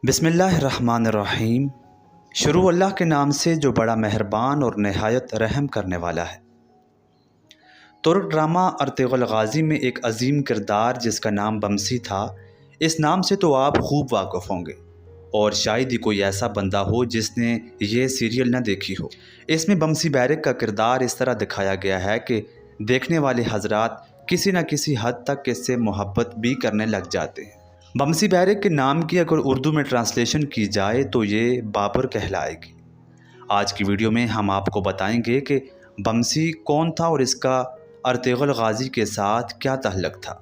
بسم اللہ الرحمن الرحیم۔ شروع اللہ کے نام سے جو بڑا مہربان اور نہایت رحم کرنے والا ہے۔ ترک ڈرامہ ارطغرل غازی میں ایک عظیم کردار جس کا نام بمسی تھا، اس نام سے تو آپ خوب واقف ہوں گے، اور شاید ہی کوئی ایسا بندہ ہو جس نے یہ سیریل نہ دیکھی ہو۔ اس میں بمسی بیرک کا کردار اس طرح دکھایا گیا ہے کہ دیکھنے والے حضرات کسی نہ کسی حد تک اس سے محبت بھی کرنے لگ جاتے ہیں۔ بمسی بیرک کے نام کی اگر اردو میں ٹرانسلیشن کی جائے تو یہ بابر کہلائے گی۔ آج کی ویڈیو میں ہم آپ کو بتائیں گے کہ بمسی کون تھا اور اس کا ارطغرل غازی کے ساتھ کیا تعلق تھا۔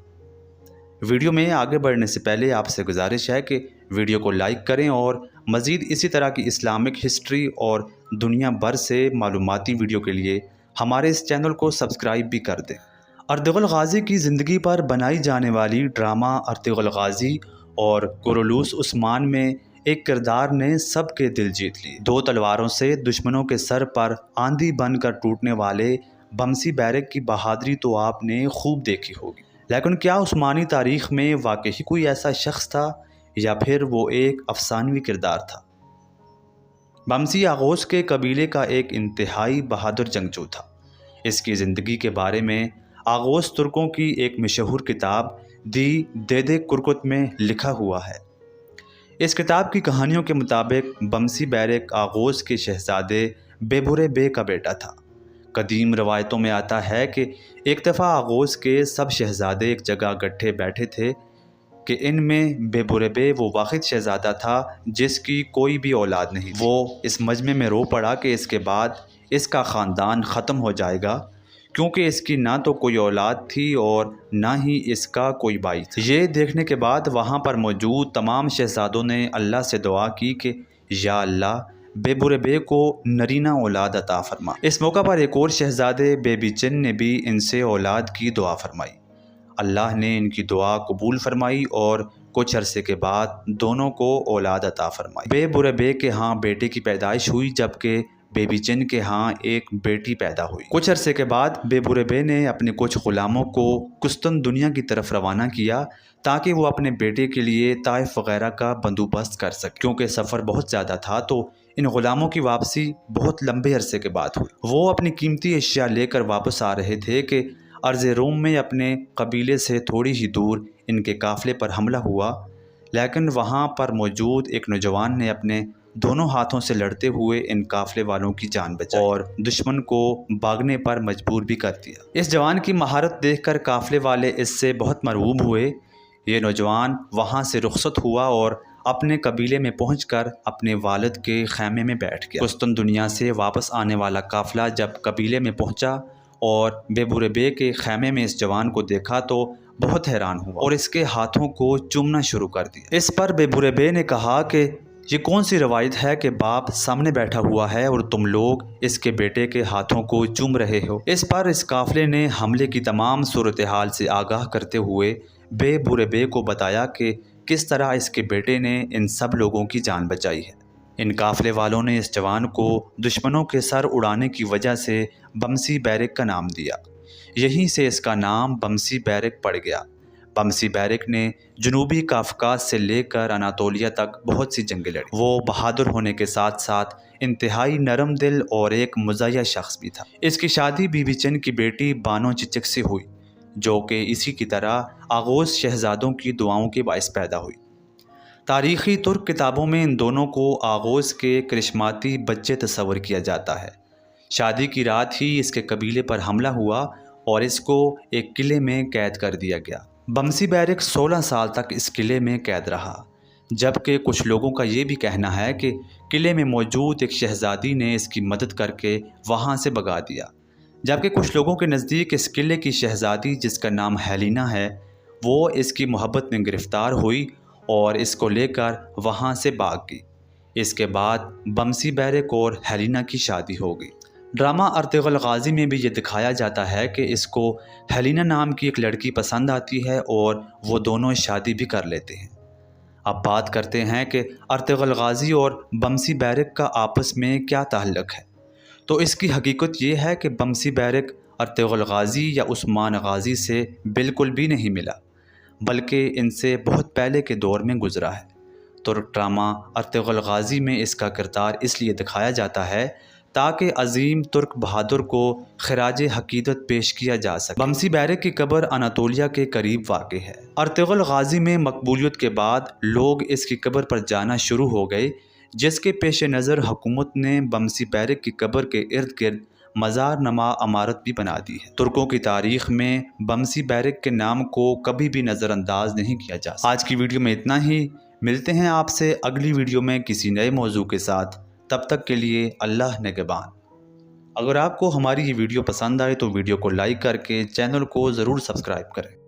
ویڈیو میں آگے بڑھنے سے پہلے آپ سے گزارش ہے کہ ویڈیو کو لائک کریں اور مزید اسی طرح کی اسلامک ہسٹری اور دنیا بھر سے معلوماتی ویڈیو کے لیے ہمارے اس چینل کو سبسکرائب بھی کر دیں۔ ارطغرل غازی کی زندگی پر بنائی جانے والی ڈرامہ ارطغرل غازی اور کورولوس عثمان میں ایک کردار نے سب کے دل جیت لیے۔ دو تلواروں سے دشمنوں کے سر پر آندھی بن کر ٹوٹنے والے بمسی بیرک کی بہادری تو آپ نے خوب دیکھی ہوگی، لیکن کیا عثمانی تاریخ میں واقعی کوئی ایسا شخص تھا یا پھر وہ ایک افسانوی کردار تھا؟ بمسی آغوس کے قبیلے کا ایک انتہائی بہادر جنگجو تھا۔ اس کی زندگی کے بارے میں آغوس ترکوں کی ایک مشہور کتاب دی دیدے کرکت میں لکھا ہوا ہے۔ اس کتاب کی کہانیوں کے مطابق بمسی بیرک آغوس کے شہزادے بیبورے بے کا بیٹا تھا۔ قدیم روایتوں میں آتا ہے کہ ایک دفعہ آغوس کے سب شہزادے ایک جگہ اکٹھے بیٹھے تھے کہ ان میں بیبورے بے وہ واحد شہزادہ تھا جس کی کوئی بھی اولاد نہیں تھی۔ وہ اس مجمع میں رو پڑا کہ اس کے بعد اس کا خاندان ختم ہو جائے گا، کیونکہ اس کی نہ تو کوئی اولاد تھی اور نہ ہی اس کا کوئی بھائی تھا۔ یہ دیکھنے کے بعد وہاں پر موجود تمام شہزادوں نے اللہ سے دعا کی کہ یا اللہ بیبورے بے کو نرینہ اولاد عطا فرما۔ اس موقع پر ایک اور شہزادے بیبی چن نے بھی ان سے اولاد کی دعا فرمائی۔ اللہ نے ان کی دعا قبول فرمائی اور کچھ عرصے کے بعد دونوں کو اولاد عطا فرمائی۔ بیبورے بے کے ہاں بیٹے کی پیدائش ہوئی، جبکہ بیبی چن کے ہاں ایک بیٹی پیدا ہوئی۔ کچھ عرصے کے بعد بیبورے بے نے اپنے کچھ غلاموں کو قسطن دنیا کی طرف روانہ کیا تاکہ وہ اپنے بیٹے کے لیے طائف وغیرہ کا بندوبست کر سکے۔ کیونکہ سفر بہت زیادہ تھا تو ان غلاموں کی واپسی بہت لمبے عرصے کے بعد ہوئی۔ وہ اپنی قیمتی اشیاء لے کر واپس آ رہے تھے کہ ارض روم میں اپنے قبیلے سے تھوڑی ہی دور ان کے قافلے پر حملہ ہوا، لیکن وہاں پر موجود ایک نوجوان نے اپنے دونوں ہاتھوں سے لڑتے ہوئے ان قافلے والوں کی جان بچائی اور دشمن کو بھاگنے پر مجبور بھی کر دیا۔ اس جوان کی مہارت دیکھ کر قافلے والے اس سے بہت مرعوب ہوئے۔ یہ نوجوان وہاں سے رخصت ہوا اور اپنے قبیلے میں پہنچ کر اپنے والد کے خیمے میں بیٹھ گیا۔ قسطن دنیا سے واپس آنے والا قافلہ جب قبیلے میں پہنچا اور بیبورے بے کے خیمے میں اس جوان کو دیکھا تو بہت حیران ہوا اور اس کے ہاتھوں کو چومنا شروع کر دیا۔ اس پر بیبورے بے نے کہا کہ یہ کون سی روایت ہے کہ باپ سامنے بیٹھا ہوا ہے اور تم لوگ اس کے بیٹے کے ہاتھوں کو چوم رہے ہو؟ اس پر اس قافلے نے حملے کی تمام صورتحال سے آگاہ کرتے ہوئے بیبورے بے کو بتایا کہ کس طرح اس کے بیٹے نے ان سب لوگوں کی جان بچائی ہے۔ ان قافلے والوں نے اس جوان کو دشمنوں کے سر اڑانے کی وجہ سے بمسی بیرک کا نام دیا۔ یہیں سے اس کا نام بمسی بیرک پڑ گیا۔ بمسی بیرک نے جنوبی کافکاز سے لے کر اناطولیہ تک بہت سی جنگیں لڑی۔ وہ بہادر ہونے کے ساتھ ساتھ انتہائی نرم دل اور ایک مزاحیہ شخص بھی تھا۔ اس کی شادی بیبی چن کی بیٹی بانو چچک سے ہوئی، جو کہ اسی کی طرح آغوس شہزادوں کی دعاؤں کے باعث پیدا ہوئی۔ تاریخی ترک کتابوں میں ان دونوں کو آغوس کے کرشماتی بچے تصور کیا جاتا ہے۔ شادی کی رات ہی اس کے قبیلے پر حملہ ہوا اور اس کو ایک قلعے میں قید کر دیا گیا۔ بمسی بیرک 16 سال تک اس قلعے میں قید رہا، جبکہ کچھ لوگوں کا یہ بھی کہنا ہے کہ قلعے میں موجود ایک شہزادی نے اس کی مدد کر کے وہاں سے بھگا دیا، جبکہ کچھ لوگوں کے نزدیک اس قلعے کی شہزادی جس کا نام ہیلینا ہے وہ اس کی محبت میں گرفتار ہوئی اور اس کو لے کر وہاں سے بھاگ گئی۔ اس کے بعد بمسی بیرک اور ہیلینا کی شادی ہو گئی۔ ڈرامہ ارطغرل غازی میں بھی یہ دکھایا جاتا ہے کہ اس کو ہیلینا نام کی ایک لڑکی پسند آتی ہے اور وہ دونوں شادی بھی کر لیتے ہیں۔ اب بات کرتے ہیں کہ ارطغرل غازی اور بمسی بیرک کا آپس میں کیا تعلق ہے۔ تو اس کی حقیقت یہ ہے کہ بمسی بیرک ارطغرل غازی یا عثمان غازی سے بالکل بھی نہیں ملا، بلکہ ان سے بہت پہلے کے دور میں گزرا ہے۔ ترک ڈرامہ ارطغرل غازی میں اس کا کردار اس لیے دکھایا جاتا ہے تاکہ عظیم ترک بہادر کو خراج عقیدت پیش کیا جا سکے۔ بمسی بیرک کی قبر اناطولیہ کے قریب واقع ہے۔ ارطغرل غازی میں مقبولیت کے بعد لوگ اس کی قبر پر جانا شروع ہو گئے، جس کے پیش نظر حکومت نے بمسی بیرک کی قبر کے ارد گرد مزار نما عمارت بھی بنا دی ہے۔ ترکوں کی تاریخ میں بمسی بیرک کے نام کو کبھی بھی نظر انداز نہیں کیا جا سکتا۔ آج کی ویڈیو میں اتنا ہی، ملتے ہیں آپ سے اگلی ویڈیو میں کسی نئے موضوع کے ساتھ، تب تک کے لیے اللہ نگہبان۔ اگر آپ کو ہماری یہ ویڈیو پسند آئے تو ویڈیو کو لائک کر کے چینل کو ضرور سبسکرائب کریں۔